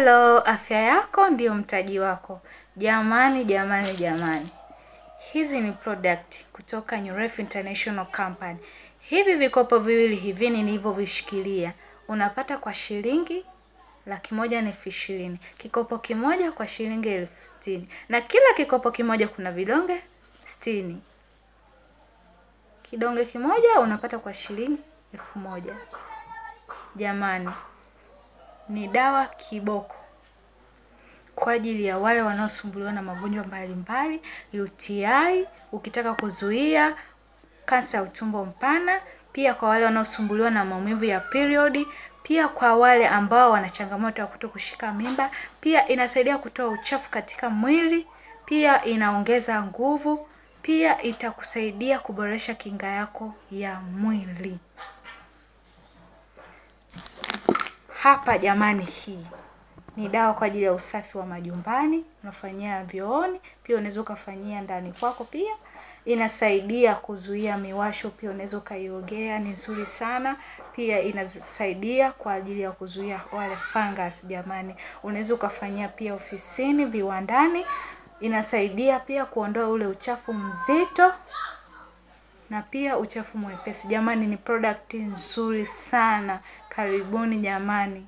Hello, afya yako ndio mtaji wako. Jamani. Hizi ni product kutoka Nuref International Company. Hivi vikopo viwili hivi nilivyovishikilia unapata kwa shilingi 120,000. Kikopo kimoja kwa shilingi 60,000. Na kila kikopo kimoja kuna vidonge 60. Kidonge kimoja unapata kwa shilingi 1,000. Jamani, ni dawa kiboko kwa ajili ya wale wanaosumbuliwa na magonjwa mbalimbali, UTI, ukitaka kuzuia kansa ya utumbo mpana, pia kwa wale wanaosumbuliwa na maumivu ya period, pia kwa wale ambao wana changamoto ya kutokushika mimba, pia inasaidia kutoa uchafu katika mwili, pia inaongeza nguvu, pia itakusaidia kuboresha kinga yako ya mwili. Hapa jamani, hii ni dawa kwa ajili ya usafi wa majumbani, unafanyia vyooni, pia unaweza kufanyia ndani kwako pia. Inasaidia kuzuia miwasho, pia unaweza kaiogea, ni nzuri sana. Pia inasaidia kwa ajili ya kuzuia wale fungus jamani. Unaweza kufanyia pia ofisini, viwandani. Inasaidia pia kuondoa ule uchafu mzito na pia uchafu mwepesi. Jamani, ni product nzuri sana. Karibuni jamani.